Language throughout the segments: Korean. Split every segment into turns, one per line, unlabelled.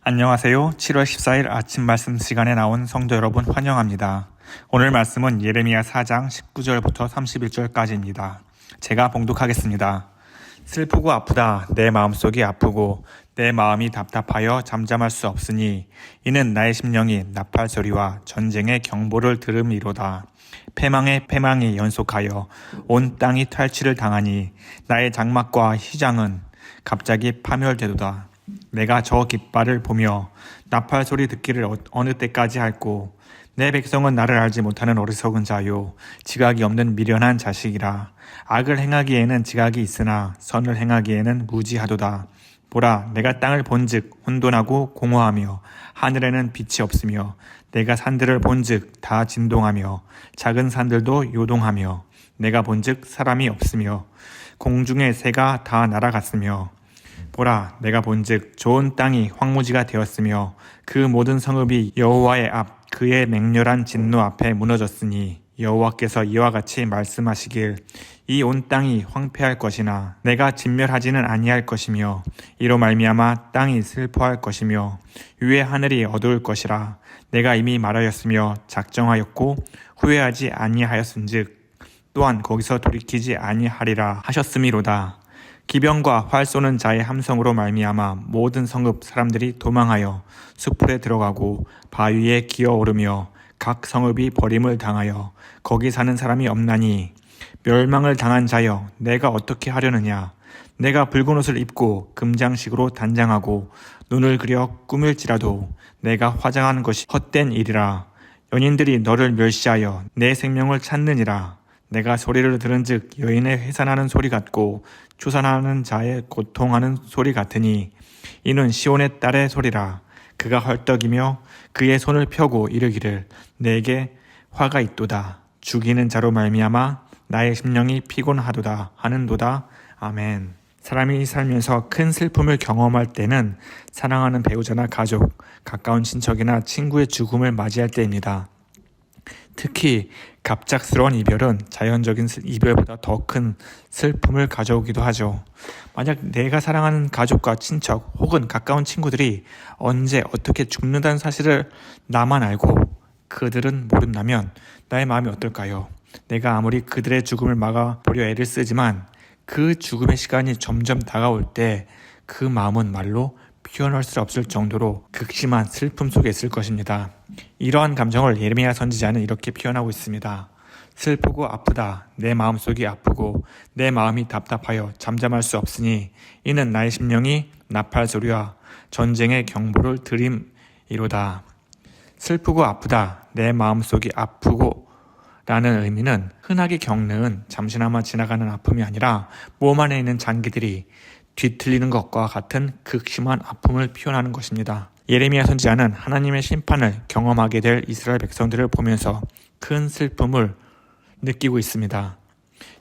안녕하세요. 7월 14일 아침 말씀 시간에 나온 성도 여러분 환영합니다. 오늘 말씀은 예레미야 4장 19절부터 31절까지입니다. 제가 봉독하겠습니다. 슬프고 아프다. 내 마음속이 아프고 내 마음이 답답하여 잠잠할 수 없으니 이는 나의 심령이 나팔 소리와 전쟁의 경보를 들음이로다. 패망에 연속하여 온 땅이 탈취를 당하니 나의 장막과 휘장은 갑자기 파멸되도다. 내가 저 깃발을 보며 나팔 소리 듣기를 어느 때까지 할꼬. 내 백성은 나를 알지 못하는 어리석은 자요 지각이 없는 미련한 자식이라. 악을 행하기에는 지각이 있으나 선을 행하기에는 무지하도다. 보라, 내가 땅을 본즉 혼돈하고 공허하며 하늘에는 빛이 없으며 내가 산들을 본즉 다 진동하며 작은 산들도 요동하며 내가 본즉 사람이 없으며 공중의 새가 다 날아갔으며 보라, 내가 본즉 좋은 땅이 황무지가 되었으며 그 모든 성읍이 여호와의 앞 그의 맹렬한 진노 앞에 무너졌으니 여호와께서 이와 같이 말씀하시길 이 온 땅이 황폐할 것이나 내가 진멸하지는 아니할 것이며 이로 말미암아 땅이 슬퍼할 것이며 위의 하늘이 어두울 것이라. 내가 이미 말하였으며 작정하였고 후회하지 아니하였은즉 또한 거기서 돌이키지 아니하리라 하셨음이로다. 기병과 활 쏘는 자의 함성으로 말미암아 모든 성읍 사람들이 도망하여 숲풀에 들어가고 바위에 기어오르며 각 성읍이 버림을 당하여 거기 사는 사람이 없나니 멸망을 당한 자여 내가 어떻게 하려느냐. 내가 붉은 옷을 입고 금장식으로 단장하고 눈을 그려 꾸밀지라도 내가 화장하는 것이 헛된 일이라. 연인들이 너를 멸시하여 내 생명을 찾느니라. 내가 소리를 들은즉 여인의 회산하는 소리 같고 추산하는 자의 고통하는 소리 같으니 이는 시온의 딸의 소리라. 그가 헐떡이며 그의 손을 펴고 이르기를 내게 화가 있도다. 죽이는 자로 말미암아 나의 심령이 피곤하도다 하는도다. 아멘. 사람이 살면서 큰 슬픔을 경험할 때는 사랑하는 배우자나 가족, 가까운 친척이나 친구의 죽음을 맞이할 때입니다. 특히 갑작스러운 이별은 자연적인 이별보다 더 큰 슬픔을 가져오기도 하죠. 만약 내가 사랑하는 가족과 친척 혹은 가까운 친구들이 언제 어떻게 죽는다는 사실을 나만 알고 그들은 모른다면 나의 마음이 어떨까요? 내가 아무리 그들의 죽음을 막아보려 애를 쓰지만 그 죽음의 시간이 점점 다가올 때 그 마음은 말로 표현할 수 없을 정도로 극심한 슬픔 속에 있을 것입니다. 이러한 감정을 예레미야 선지자는 이렇게 표현하고 있습니다. 슬프고 아프다. 내 마음속이 아프고 내 마음이 답답하여 잠잠할 수 없으니 이는 나의 심령이 나팔 소리와 전쟁의 경보를 들음이로다. 슬프고 아프다. 내 마음속이 아프고 라는 의미는 흔하게 겪는 잠시나마 지나가는 아픔이 아니라 몸 안에 있는 장기들이 뒤틀리는 것과 같은 극심한 아픔을 표현하는 것입니다. 예레미야 선지자는 하나님의 심판을 경험하게 될 이스라엘 백성들을 보면서 큰 슬픔을 느끼고 있습니다.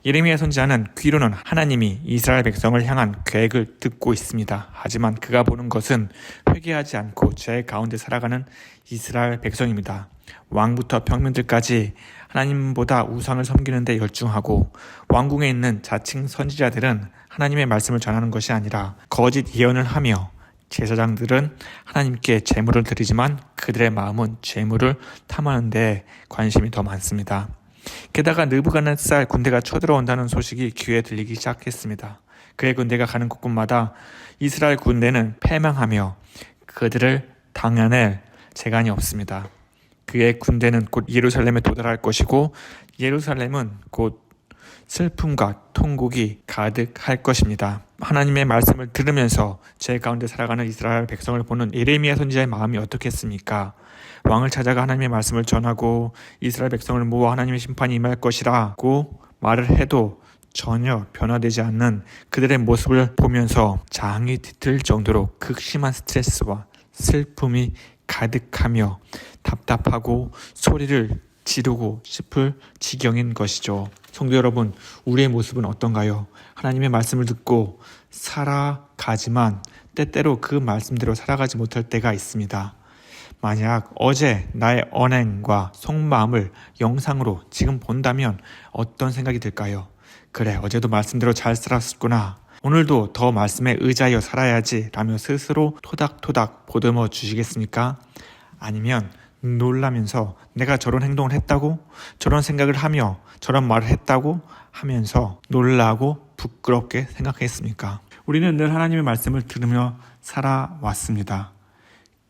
예레미야 선지자는 귀로는 하나님이 이스라엘 백성을 향한 계획을 듣고 있습니다. 하지만 그가 보는 것은 회개하지 않고 죄 가운데 살아가는 이스라엘 백성입니다. 왕부터 평민들까지 하나님보다 우상을 섬기는 데 열중하고 왕궁에 있는 자칭 선지자들은 하나님의 말씀을 전하는 것이 아니라 거짓 예언을 하며 제사장들은 하나님께 제물을 드리지만 그들의 마음은 제물을 탐하는 데 관심이 더 많습니다. 게다가 느부갓네살 군대가 쳐들어온다는 소식이 귀에 들리기 시작했습니다. 그의 군대가 가는 곳곳마다 이스라엘 군대는 패망하며 그들을 당해낼 재간이 없습니다. 그의 군대는 곧 예루살렘에 도달할 것이고 예루살렘은 곧 슬픔과 통곡이 가득할 것입니다. 하나님의 말씀을 들으면서 죄 가운데 살아가는 이스라엘 백성을 보는 예레미야 선지자의 마음이 어떻겠습니까? 왕을 찾아가 하나님의 말씀을 전하고 이스라엘 백성을 모아 하나님의 심판이 임할 것이라고 말을 해도 전혀 변화되지 않는 그들의 모습을 보면서 장이 뒤틀 정도로 극심한 스트레스와 슬픔이 가득하며 답답하고 소리를 지르고 싶을 지경인 것이죠. 성도 여러분, 우리의 모습은 어떤가요? 하나님의 말씀을 듣고 살아가지만 때때로 그 말씀대로 살아가지 못할 때가 있습니다. 만약 어제 나의 언행과 속마음을 영상으로 지금 본다면 어떤 생각이 들까요? 그래, 어제도 말씀대로 잘 살았었구나. 오늘도 더 말씀에 의지하여 살아야지 라며 스스로 토닥토닥 보듬어 주시겠습니까? 아니면 놀라면서 내가 저런 행동을 했다고? 저런 생각을 하며 저런 말을 했다고? 하면서 놀라고 부끄럽게 생각했습니까? 우리는 늘 하나님의 말씀을 들으며 살아왔습니다.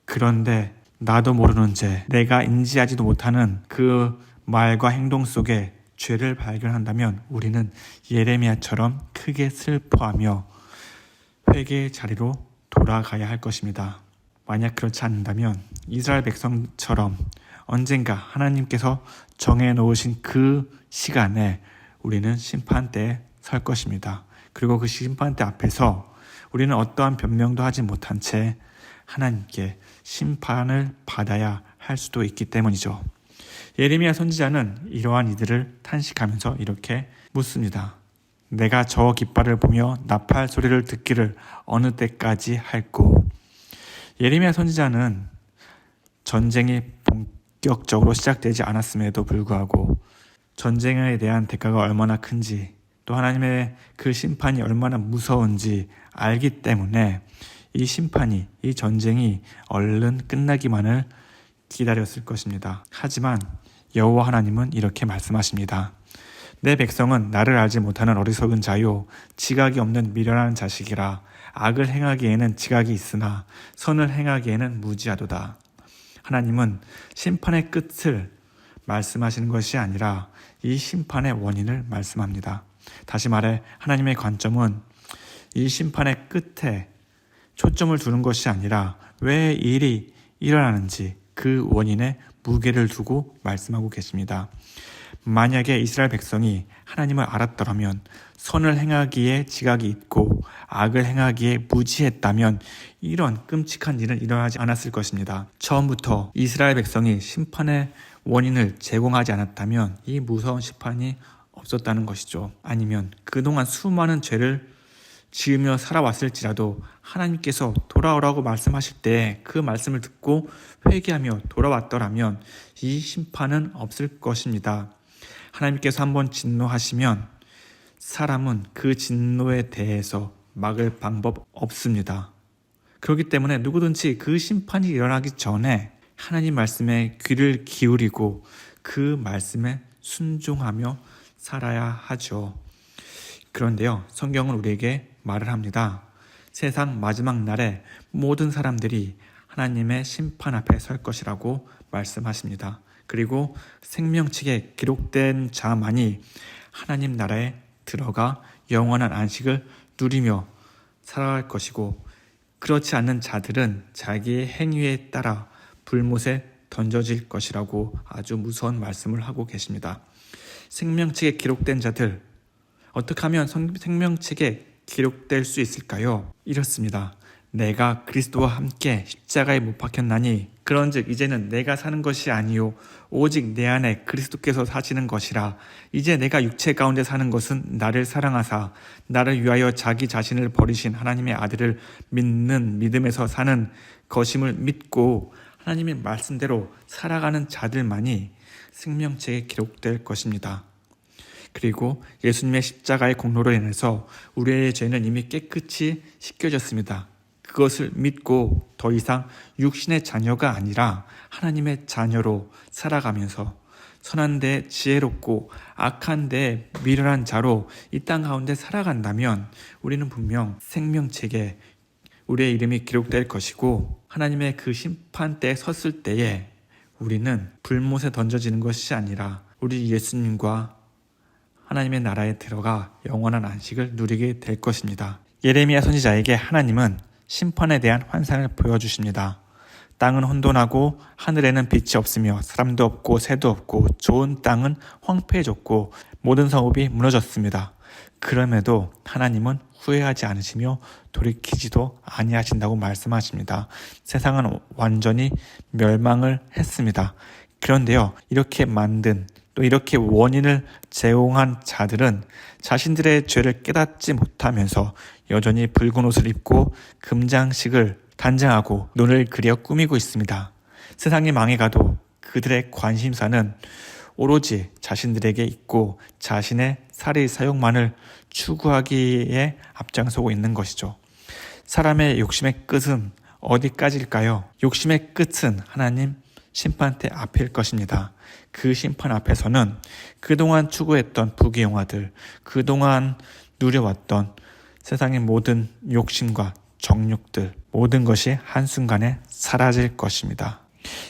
그런데 나도 모르는 채 내가 인지하지도 못하는 그 말과 행동 속에 죄를 발견한다면 우리는 예레미야처럼 크게 슬퍼하며 회개의 자리로 돌아가야 할 것입니다. 만약 그렇지 않는다면 이스라엘 백성처럼 언젠가 하나님께서 정해놓으신 그 시간에 우리는 심판대에 설 것입니다. 그리고 그 심판대 앞에서 우리는 어떠한 변명도 하지 못한 채 하나님께 심판을 받아야 할 수도 있기 때문이죠. 예레미야 선지자는 이러한 이들을 탄식하면서 이렇게 묻습니다. 내가 저 깃발을 보며 나팔 소리를 듣기를 어느 때까지 할꼬. 예레미야 선지자는 전쟁이 본격적으로 시작되지 않았음에도 불구하고 전쟁에 대한 대가가 얼마나 큰지 또 하나님의 그 심판이 얼마나 무서운지 알기 때문에 이 심판이, 이 전쟁이 얼른 끝나기만을 기다렸을 것입니다. 하지만 여호와 하나님은 이렇게 말씀하십니다. 내 백성은 나를 알지 못하는 어리석은 자요 지각이 없는 미련한 자식이라. 악을 행하기에는 지각이 있으나 선을 행하기에는 무지하도다. 하나님은 심판의 끝을 말씀하시는 것이 아니라 이 심판의 원인을 말씀합니다. 다시 말해 하나님의 관점은 이 심판의 끝에 초점을 두는 것이 아니라 왜 이 일이 일어나는지 그 원인에 무게를 두고 말씀하고 계십니다. 만약에 이스라엘 백성이 하나님을 알았더라면 선을 행하기에 지각이 있고 악을 행하기에 무지했다면 이런 끔찍한 일은 일어나지 않았을 것입니다. 처음부터 이스라엘 백성이 심판의 원인을 제공하지 않았다면 이 무서운 심판이 없었다는 것이죠. 아니면 그동안 수많은 죄를 지으며 살아왔을지라도 하나님께서 돌아오라고 말씀하실 때 그 말씀을 듣고 회개하며 돌아왔더라면 이 심판은 없을 것입니다. 하나님께서 한번 진노하시면 사람은 그 진노에 대해서 막을 방법 없습니다. 그렇기 때문에 누구든지 그 심판이 일어나기 전에 하나님 말씀에 귀를 기울이고 그 말씀에 순종하며 살아야 하죠. 그런데요, 성경은 우리에게 말을 합니다. 세상 마지막 날에 모든 사람들이 하나님의 심판 앞에 설 것이라고 말씀하십니다. 그리고 생명책에 기록된 자만이 하나님 나라에 들어가 영원한 안식을 누리며 살아갈 것이고, 그렇지 않는 자들은 자기의 행위에 따라 불못에 던져질 것이라고 아주 무서운 말씀을 하고 계십니다. 생명책에 기록된 자들, 어떻게 하면 생명책에 기록될 수 있을까요? 이렇습니다. 내가 그리스도와 함께 십자가에 못 박혔나니 그런즉 이제는 내가 사는 것이 아니요 오직 내 안에 그리스도께서 사시는 것이라. 이제 내가 육체 가운데 사는 것은 나를 사랑하사 나를 위하여 자기 자신을 버리신 하나님의 아들을 믿는 믿음에서 사는 것임을 믿고 하나님의 말씀대로 살아가는 자들만이 생명책에 기록될 것입니다. 그리고 예수님의 십자가의 공로로 인해서 우리의 죄는 이미 깨끗이 씻겨졌습니다. 그것을 믿고 더 이상 육신의 자녀가 아니라 하나님의 자녀로 살아가면서 선한 데 지혜롭고 악한 데 미련한 자로 이 땅 가운데 살아간다면 우리는 분명 생명책에 우리의 이름이 기록될 것이고, 하나님의 그 심판대에 섰을 때에 우리는 불못에 던져지는 것이 아니라 우리 예수님과 하나님의 나라에 들어가 영원한 안식을 누리게 될 것입니다. 예레미야 선지자에게 하나님은 심판에 대한 환상을 보여주십니다. 땅은 혼돈하고 하늘에는 빛이 없으며 사람도 없고 새도 없고 좋은 땅은 황폐해졌고 모든 성읍이 무너졌습니다. 그럼에도 하나님은 후회하지 않으시며 돌이키지도 아니하신다고 말씀하십니다. 세상은 완전히 멸망을 했습니다. 그런데요, 이렇게 만든 또 이렇게 원인을 제공한 자들은 자신들의 죄를 깨닫지 못하면서 여전히 붉은 옷을 입고 금장식을 단장하고 눈을 그려 꾸미고 있습니다. 세상이 망해가도 그들의 관심사는 오로지 자신들에게 있고 자신의 살의 사욕만을 추구하기에 앞장서고 있는 것이죠. 사람의 욕심의 끝은 어디까지일까요? 욕심의 끝은 하나님 심판대 앞일 것입니다. 그 심판 앞에서는 그동안 추구했던 부귀영화들, 그동안 누려왔던 세상의 모든 욕심과 정욕들, 모든 것이 한순간에 사라질 것입니다.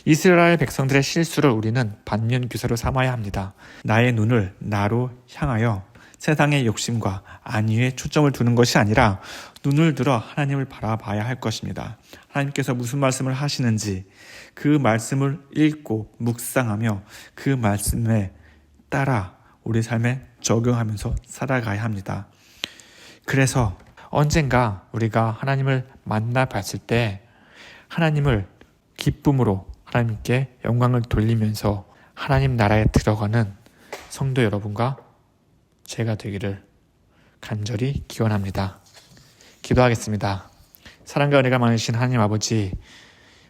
이스라엘 백성들의 실수를 우리는 반면교사로 삼아야 합니다. 나의 눈을 나로 향하여 세상의 욕심과 안위에 초점을 두는 것이 아니라 눈을 들어 하나님을 바라봐야 할 것입니다. 하나님께서 무슨 말씀을 하시는지 그 말씀을 읽고 묵상하며 그 말씀에 따라 우리 삶에 적용하면서 살아가야 합니다. 그래서 언젠가 우리가 하나님을 만나 봤을 때 하나님을 기쁨으로 하나님께 영광을 돌리면서 하나님 나라에 들어가는 성도 여러분과 제가 되기를 간절히 기원합니다. 기도하겠습니다. 사랑과 은혜가 많으신 하나님 아버지,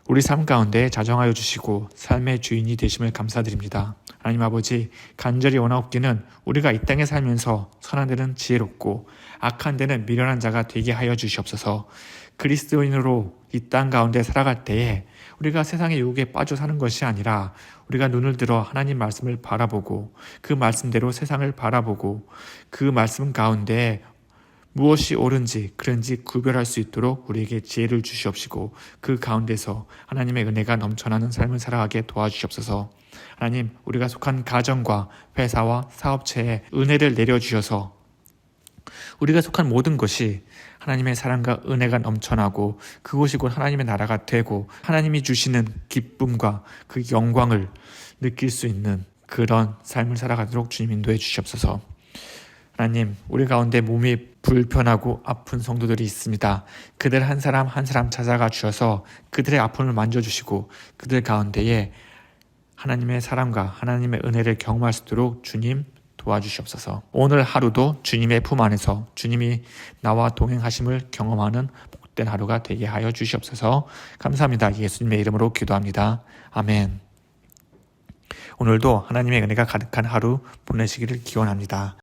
우리 삶 가운데 자정하여 주시고 삶의 주인이 되심을 감사드립니다. 하나님 아버지, 간절히 원하옵기는 우리가 이 땅에 살면서 선한 데는 지혜롭고 악한 데는 미련한 자가 되게 하여 주시옵소서. 그리스도인으로 이 땅 가운데 살아갈 때에 우리가 세상의 유혹에 빠져 사는 것이 아니라 우리가 눈을 들어 하나님 말씀을 바라보고 그 말씀대로 세상을 바라보고 그 말씀 가운데 무엇이 옳은지 그른지 구별할 수 있도록 우리에게 지혜를 주시옵시고 그 가운데서 하나님의 은혜가 넘쳐나는 삶을 살아가게 도와주시옵소서. 하나님, 우리가 속한 가정과 회사와 사업체에 은혜를 내려주셔서 우리가 속한 모든 것이 하나님의 사랑과 은혜가 넘쳐나고 그곳이 곧 하나님의 나라가 되고 하나님이 주시는 기쁨과 그 영광을 느낄 수 있는 그런 삶을 살아가도록 주님 인도해 주시옵소서. 하나님, 우리 가운데 몸이 불편하고 아픈 성도들이 있습니다. 그들 한 사람 한 사람 찾아가 주셔서 그들의 아픔을 만져주시고 그들 가운데에 하나님의 사랑과 하나님의 은혜를 경험할 수 있도록 주님 도와주시옵소서. 오늘 하루도 주님의 품 안에서 주님이 나와 동행하심을 경험하는 복된 하루가 되게 하여 주시옵소서. 감사합니다. 예수님의 이름으로 기도합니다. 아멘. 오늘도 하나님의 은혜가 가득한 하루 보내시기를 기원합니다.